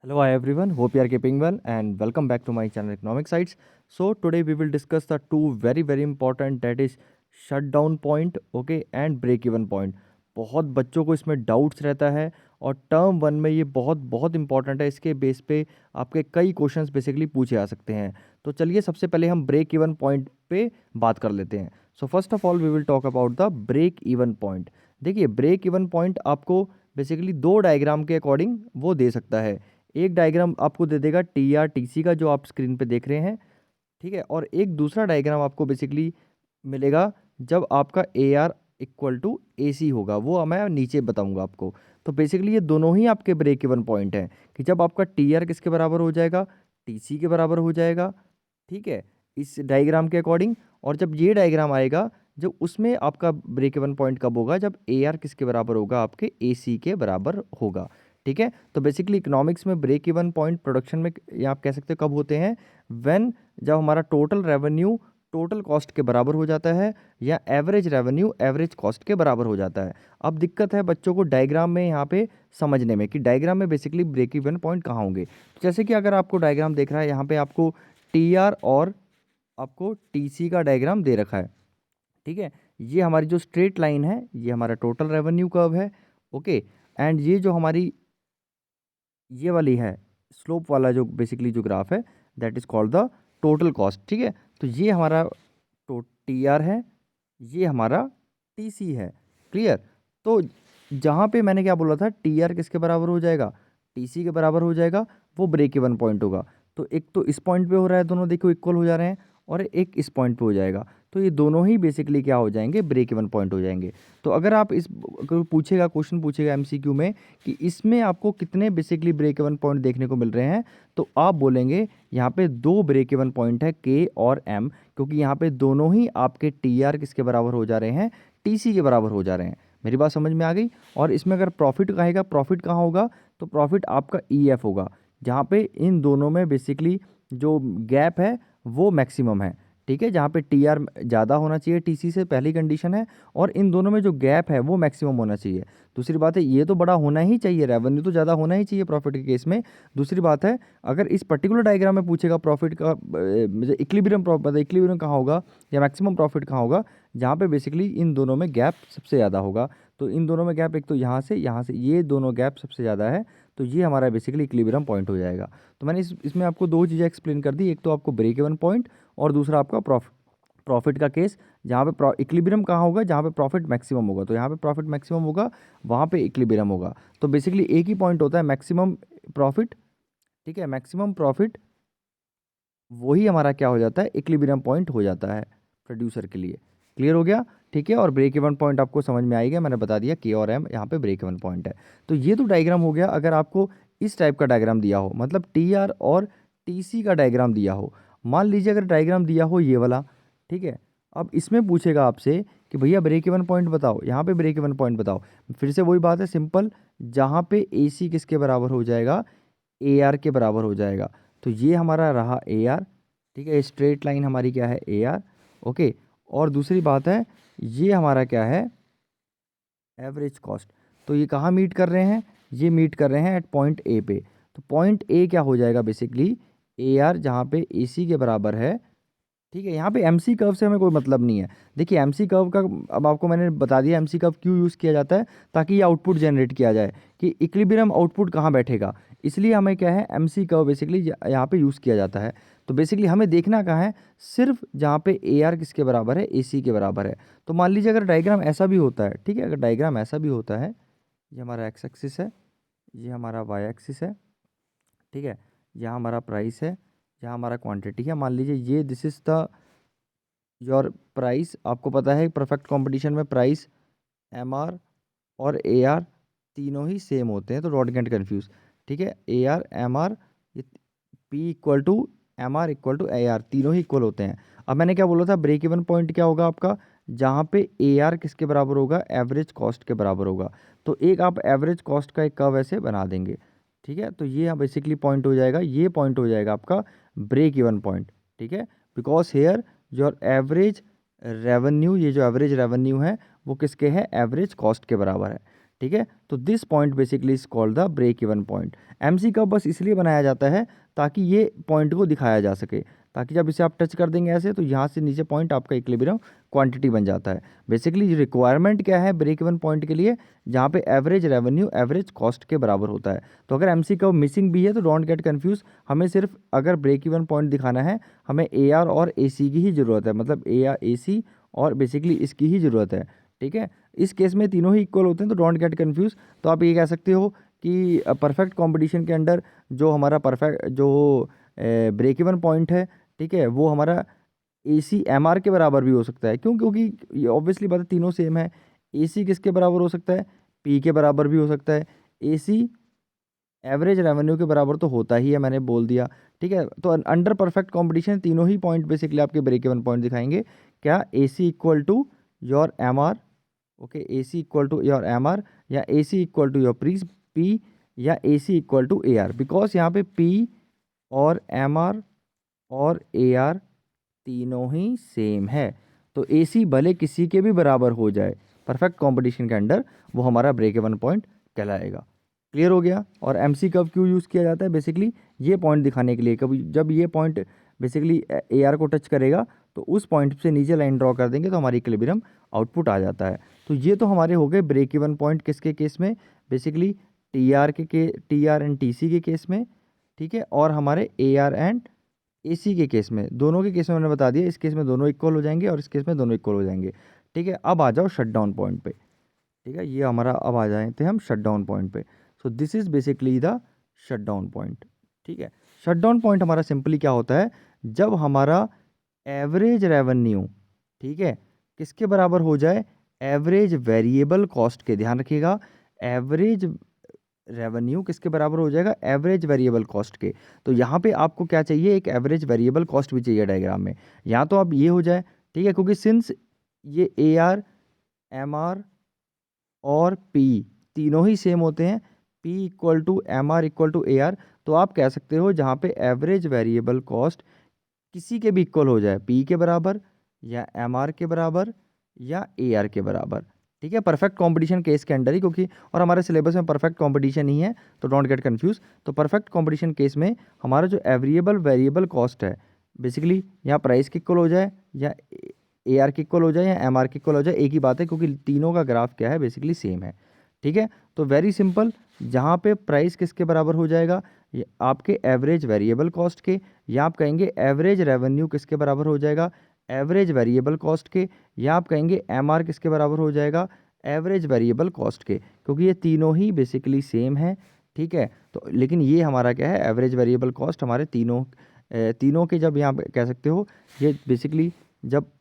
Hello, hi everyone. Hope you are keeping well and welcome back to my channel Economic Sites. So today we will discuss the two very important, that is shutdown point, okay, and break even point. बहुत बच्चों को इसमें doubts रहता है और term one में ये बहुत बहुत इंपॉर्टेंट है। इसके बेस पे आपके कई क्वेश्चंस बेसिकली पूछे जा सकते हैं। तो चलिए सबसे पहले हम ब्रेक इवन पॉइंट पे बात कर लेते हैं। So first of all we will talk about the break even point. देखिए ब्रेक इवन पॉइंट आपको बेसिकली दो डायग्राम के अकॉर्डिंग वो दे सकता है। एक डायग्राम आपको दे देगा टी आर टी सी का, जो आप स्क्रीन पे देख रहे हैं, ठीक है। और एक दूसरा डायग्राम आपको बेसिकली मिलेगा जब आपका ए आर इक्वल टू ए सी होगा, वो मैं नीचे बताऊंगा आपको। तो बेसिकली ये दोनों ही आपके ब्रेक इवन पॉइंट हैं कि जब आपका टी आर किसके बराबर हो जाएगा, टी सी के बराबर हो जाएगा, ठीक है, इस डायग्राम के अकॉर्डिंग। और जब ये डायग्राम आएगा, जब उसमें आपका ब्रेक इवन पॉइंट कब होगा, जब ए आर किसके बराबर होगा, आपके ए सी के बराबर होगा, ठीक है। तो बेसिकली इकोनॉमिक्स में ब्रेक इवन पॉइंट प्रोडक्शन में ये आप कह सकते हो कब होते हैं, व्हेन जब हमारा टोटल रेवेन्यू टोटल कॉस्ट के बराबर हो जाता है, या एवरेज रेवेन्यू एवरेज कॉस्ट के बराबर हो जाता है। अब दिक्कत है बच्चों को डायग्राम में यहाँ पे समझने में कि डायग्राम में बेसिकली ब्रेक इवन पॉइंट कहाँ होंगे। तो जैसे कि अगर आपको डायग्राम देख रहा है, यहाँ पे आपको टी आर और आपको टी सी का डायग्राम दे रखा है, ठीक है। ये हमारी जो स्ट्रेट लाइन है, ये हमारा टोटल रेवेन्यू कर्व है, ओके। एंड ये जो हमारी ये वाली है स्लोप वाला जो बेसिकली जो ग्राफ है, that is called the total cost, ठीक है। तो ये हमारा तो टी आर है, ये हमारा टी सी है, क्लियर। तो जहाँ पे मैंने क्या बोला था, टी आर किसके बराबर हो जाएगा, टी सी के बराबर हो जाएगा, वो ब्रेक इवन पॉइंट होगा। तो एक तो इस पॉइंट पे हो रहा है, दोनों देखो इक्वल हो जा रहे हैं, और एक इस पॉइंट पे हो जाएगा। तो ये दोनों ही बेसिकली क्या हो जाएंगे, ब्रेक इवन पॉइंट हो जाएंगे। तो अगर आप इस अगर पूछेगा क्वेश्चन पूछेगा एमसीक्यू में कि इसमें आपको कितने बेसिकली ब्रेक इवन पॉइंट देखने को मिल रहे हैं, तो आप बोलेंगे यहाँ पे दो ब्रेक इवन पॉइंट है, के और एम, क्योंकि यहाँ पे दोनों ही आपके टी आर किसके बराबर हो जा रहे हैं, टी सी के बराबर हो जा रहे हैं। मेरी बात समझ में आ गई। और इसमें अगर प्रॉफिट कहेगा, प्रॉफिट कहाँ होगा, तो प्रॉफिट आपका ई एफ होगा, जहाँ पे इन दोनों में बेसिकली जो गैप है वो मैक्सिमम है, ठीक है। जहाँ पे टी आर ज़्यादा होना चाहिए टी सी से, पहली कंडीशन है, और इन दोनों में जो गैप है वो मैक्सिमम होना चाहिए। दूसरी बात है, ये तो बड़ा होना ही चाहिए, रेवेन्यू तो ज़्यादा होना ही चाहिए प्रॉफिट के केस में। दूसरी बात है, अगर इस पर्टिकुलर डायग्राम में पूछेगा प्रॉफिट का इक्विलिब्रियम, मतलब इक्विलिब्रियम कहाँ होगा या मैक्सिमम प्रॉफिट कहाँ होगा, जहाँ पे बेसिकली इन दोनों में गैप सबसे ज़्यादा होगा। तो इन दोनों में गैप, एक तो यहाँ से ये दोनों गैप सबसे ज़्यादा है, तो ये हमारा बेसिकली इक्विलिब्रियम पॉइंट हो जाएगा। तो मैंने इसमें आपको दो चीज़ें एक्सप्लेन कर दी, एक तो आपको ब्रेक इवन पॉइंट, और दूसरा आपका प्रॉफिट का केस, जहाँ पे इक्विलिब्रियम कहाँ होगा, जहाँ पे प्रॉफिट मैक्सिमम होगा। तो यहाँ पे प्रॉफिट मैक्सिमम होगा, वहाँ पे इक्विलिब्रियम होगा। तो बेसिकली एक ही पॉइंट होता है मैक्सिमम प्रॉफिट, ठीक है। मैक्सिमम प्रॉफिट वही हमारा क्या हो जाता है, इक्विलिब्रियम पॉइंट हो जाता है प्रोड्यूसर के लिए। क्लियर हो गया, ठीक है। और ब्रेक इवन पॉइंट आपको समझ में आएगा, मैंने बता दिया के और एम यहाँ पे ब्रेक इवन पॉइंट है। तो ये तो डायग्राम हो गया। अगर आपको इस टाइप का डायग्राम दिया हो, मतलब टी आर और टी सी का डायग्राम दिया हो, मान लीजिए अगर डायग्राम दिया हो ये वाला, ठीक है। अब इसमें पूछेगा आपसे कि भैया ब्रेक इवन पॉइंट बताओ, यहाँ पे ब्रेक इवन पॉइंट बताओ। फिर से वही बात है सिंपल, जहाँ पे ए सी किसके बराबर हो जाएगा, ए आर के बराबर हो जाएगा। तो ये हमारा रहा ए आर, ठीक है। स्ट्रेट लाइन हमारी क्या है, ए आर, ओके। और दूसरी बात है, ये हमारा क्या है, एवरेज कॉस्ट। तो ये कहाँ मीट कर रहे हैं, ये मीट कर रहे हैं एट पॉइंट ए पे। तो पॉइंट ए क्या हो जाएगा, बेसिकली ए आर, जहाँ पे ए सी के बराबर है, ठीक है। यहाँ पे एमसी कर्व से हमें कोई मतलब नहीं है। देखिए एमसी कर्व का अब आपको मैंने बता दिया, एमसी कर्व क्यों यूज़ किया जाता है, ताकि ये आउटपुट जनरेट किया जाए कि इक्विलिब्रियम आउटपुट कहाँ बैठेगा। इसलिए हमें क्या है, एमसी कर्व बेसिकली यहाँ पे यूज़ किया जाता है। तो बेसिकली हमें देखना कहाँ है, सिर्फ जहाँ पे ए आर किसके बराबर है, ए सी के बराबर है। तो मान लीजिए अगर डायग्राम ऐसा भी होता है, ठीक है, अगर डायग्राम ऐसा भी होता है, ये हमारा एक्स एक्सिस है, ये हमारा वाई एक्सिस है, ठीक है, यहाँ हमारा प्राइस है, यहाँ हमारा क्वांटिटी है। मान लीजिए ये this is the your price. आपको पता है परफेक्ट कंपटीशन में प्राइस, एम आर और ए आर तीनों ही सेम होते हैं, तो डोंट गेट कन्फ्यूज, ठीक है। ए आर एम आर, ये P equal to M R equal to A R, तीनों ही इक्वल होते हैं। अब मैंने क्या बोला था, ब्रेक इवन पॉइंट क्या होगा आपका, जहाँ पे ए आर किसके बराबर होगा, एवरेज कॉस्ट के बराबर होगा। तो एक आप एवरेज कॉस्ट का एक कर्व ऐसे बना देंगे, ठीक है। तो ये बेसिकली पॉइंट हो जाएगा, ये पॉइंट हो जाएगा आपका ब्रेक इवन पॉइंट, ठीक है। Because here your average revenue, ये जो एवरेज रेवेन्यू है वो किसके है, एवरेज कॉस्ट के बराबर है, ठीक है। तो this point basically is called the break even point. MC curve बस इसलिए बनाया जाता है ताकि ये पॉइंट को दिखाया जा सके, ताकि जब इसे आप टच कर देंगे ऐसे तो यहाँ से नीचे पॉइंट आपका इक्विलिब्रियम क्वांटिटी बन जाता है। बेसिकली रिक्वायरमेंट क्या है ब्रेक इवन पॉइंट के लिए, जहाँ पे एवरेज रेवेन्यू एवरेज कॉस्ट के बराबर होता है। तो अगर एमसी कर्व मिसिंग भी है तो डोंट गेट कंफ्यूज, हमें सिर्फ अगर ब्रेक इवन पॉइंट दिखाना है हमें ए आर और ए सी की ही ज़रूरत है, मतलब ए आर ए सी और बेसिकली इसकी ही ज़रूरत है। ठीक है, इस केस में तीनों ही इक्वल होते हैं तो डोंट गेट कंफ्यूज। तो आप ये कह सकते हो कि परफेक्ट कंपटीशन के अंडर जो हमारा परफेक्ट जो ब्रेक इवन पॉइंट है, ठीक है, वो हमारा ए सी एम आर के बराबर भी हो सकता है। क्यों? क्योंकि ये ऑब्वियसली बात है तीनों सेम है। ए सी किसके बराबर हो सकता है? पी के बराबर भी हो सकता है। ए सी एवरेज रेवेन्यू के बराबर तो होता ही है, मैंने बोल दिया। ठीक है, तो अंडर परफेक्ट कंपटीशन तीनों ही पॉइंट बेसिकली आपके ब्रेक इवन पॉइंट दिखाएंगे। क्या? A C equal to your M R, okay, A C equal to your M R, या A C equal to your P, या A C equal to A R. Because यहाँ पे P और M R और ए R तीनों ही same है, तो ए सी भले किसी के भी बराबर हो जाए परफेक्ट कंपटीशन के अंडर, वो हमारा ब्रेक इवन पॉइंट कहलाएगा। क्लियर हो गया? और एम सी कर्व क्यों यूज़ किया जाता है? बेसिकली ये पॉइंट दिखाने के लिए, कभी जब ये पॉइंट बेसिकली ए आर को टच करेगा तो उस पॉइंट से नीचे लाइन ड्रॉ कर देंगे तो हमारी इक्विलिब्रियम आउटपुट आ जाता है। तो ये तो हमारे हो गए ब्रेक इवन पॉइंट किसके केस में? Basically T R T R and T C के केस में, ठीक है, और हमारे ए आर एंड ए सी के केस में। दोनों के केस में मैंने बता दिया, इस केस में दोनों इक्वल हो जाएंगे और इस केस में दोनों इक्वल हो जाएंगे। ठीक है, अब आ जाओ शट डाउन पॉइंट पे। ठीक है, ये हमारा अब आ जाते हैं हम शट डाउन पॉइंट पे। So this is basically the shut down point. ठीक है, शट डाउन पॉइंट हमारा सिंपली क्या होता है? जब हमारा एवरेज रेवेन्यू, ठीक है, किसके बराबर हो जाए? एवरेज वेरिएबल कॉस्ट के। ध्यान रखिएगा, एवरेज रेवेन्यू किसके बराबर हो जाएगा? एवरेज वेरिएबल कॉस्ट के। तो यहाँ पे आपको क्या चाहिए? एक एवरेज वेरिएबल कॉस्ट भी चाहिए डायग्राम में। यहाँ तो अब ये हो जाए, ठीक है, क्योंकि सिंस ये ए आर, एम आर और पी तीनों ही सेम होते हैं, P equal to M R equal to A R, तो आप कह सकते हो जहाँ पे एवरेज वेरिएबल कॉस्ट किसी के भी इक्वल हो जाए, P के बराबर या एम आर के बराबर या ए आर के बराबर। ठीक है, परफेक्ट कंपटीशन केस के अंडर ही, क्योंकि और हमारे सिलेबस में परफेक्ट कंपटीशन ही है, तो डोंट गेट कंफ्यूज। तो परफेक्ट कंपटीशन केस में हमारा जो एवरेबल वेरिएबल कॉस्ट है, बेसिकली यहाँ प्राइस के इक्वल हो जाए या ए आर के इक्वल हो जाए या एम आर के इक्वल हो जाए, एक ही बात है, क्योंकि तीनों का ग्राफ क्या है? बेसिकली सेम है। ठीक है, तो वेरी सिंपल, जहाँ पे प्राइस किसके बराबर हो जाएगा? ये आपके एवरेज वेरिएबल कॉस्ट के, या आप कहेंगे एवरेज रेवेन्यू किसके बराबर हो जाएगा? एवरेज वेरिएबल कॉस्ट के, या आप कहेंगे एम आर किसके बराबर हो जाएगा? एवरेज वेरिएबल कॉस्ट के, क्योंकि ये तीनों ही बेसिकली सेम है। ठीक है, तो लेकिन ये हमारा क्या है? एवरेज वेरिएबल कॉस्ट हमारे तीनों के, जब यहाँ पे कह सकते हो ये बेसिकली जब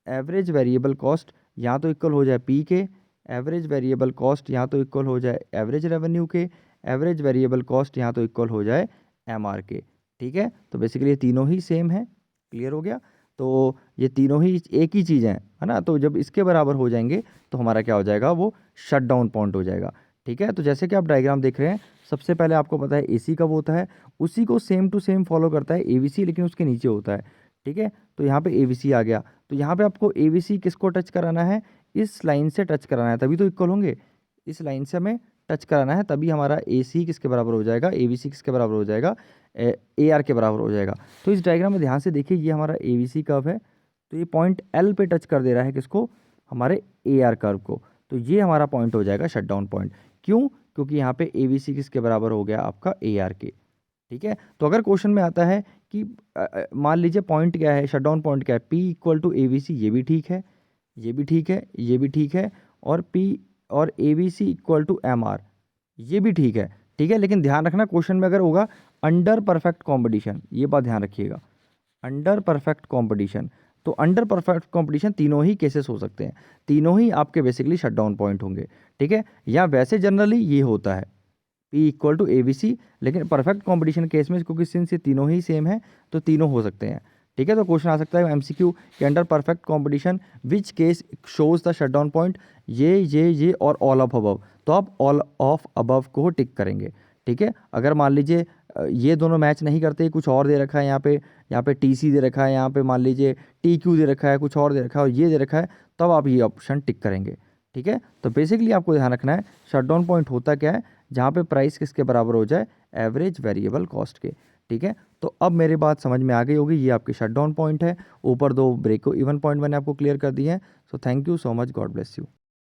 एवरेज वेरिएबल कॉस्ट यहाँ तो इक्वल हो जाए पी के, एवरेज वेरिएबल कॉस्ट यहाँ तो इक्वल हो जाए एवरेज रेवेन्यू के, एवरेज वेरिएबल कॉस्ट यहाँ तो इक्वल हो जाए एम आर के। ठीक है, तो बेसिकली ये तीनों ही सेम है। क्लियर हो गया? तो ये तीनों ही एक ही चीज़ है ना? तो जब इसके बराबर हो जाएंगे तो हमारा क्या हो जाएगा? वो शट डाउन पॉइंट हो जाएगा। ठीक है, तो जैसे कि आप डायग्राम देख रहे हैं, सबसे पहले आपको पता है ए सी कब होता है, उसी को सेम टू सेम फॉलो करता है ए वी सी, लेकिन उसके नीचे होता है। ठीक है, तो यहाँ पे ए वी सी आ गया, तो यहाँ पे आपको ए वी सी किसको टच कराना है? इस लाइन से टच कराना है, तभी तो इक्वल होंगे। इस लाइन से हमें टच कराना है, तभी हमारा ए सी किसके बराबर हो जाएगा? ए वी सी किसके बराबर हो जाएगा? ए आर के बराबर हो जाएगा। तो इस डायग्राम में ध्यान से देखिए, ये हमारा ए वी सी कर्व है, तो ये पॉइंट एल पे टच कर दे रहा है किसको? हमारे ए आर कर्व को। तो ये हमारा पॉइंट हो जाएगा शट डाउन पॉइंट। क्यों? क्योंकि यहाँ पे ए वी सी किसके बराबर हो गया? आपका ए आर के। ठीक है, तो अगर क्वेश्चन में आता है कि मान लीजिए पॉइंट क्या है, शट डाउन पॉइंट क्या है? P equal to A V C, ये भी ठीक है, ये भी ठीक है, ये भी ठीक है, और पी और A V C equal to M R, ये भी ठीक है। ठीक है, लेकिन ध्यान रखना क्वेश्चन में अगर होगा अंडर परफेक्ट कॉम्पिटिशन, ये बात ध्यान रखिएगा, अंडर परफेक्ट कॉम्पिटिशन। तो अंडर परफेक्ट कॉम्पिटिशन तीनों ही केसेस हो सकते हैं, तीनों ही आपके बेसिकली शट डाउन पॉइंट होंगे। ठीक है, या वैसे जनरली ये होता है P equal to A B C, लेकिन परफेक्ट कॉम्पिटिशन केस में क्योंकि सिंस ये तीनों ही सेम है तो तीनों हो सकते हैं। ठीक है, तो क्वेश्चन आ सकता है एमसीक्यू के under perfect competition which case shows the shut down point, ये और ऑल ऑफ अबव। तो आप ऑल ऑफ अबव को टिक करेंगे। ठीक है, अगर मान लीजिए ये दोनों मैच नहीं करते, कुछ और दे रखा है यहाँ पे टी सी दे रखा है, यहाँ पे मान लीजिए टी क्यू दे रखा है, कुछ और दे रखा है और ये दे रखा है, तब आप ये ऑप्शन टिक करेंगे। ठीक है। तो बेसिकली आपको ध्यान रखना है शट डाउन पॉइंट होता क्या है, जहाँ पे प्राइस किसके बराबर हो जाए, एवरेज वेरिएबल कॉस्ट के। ठीक है, तो अब मेरी बात समझ में आ गई होगी, ये आपकी शट डाउन पॉइंट है, ऊपर दो ब्रेक इवन पॉइंट मैंने आपको क्लियर कर दिए हैं। So thank you so much, God bless you.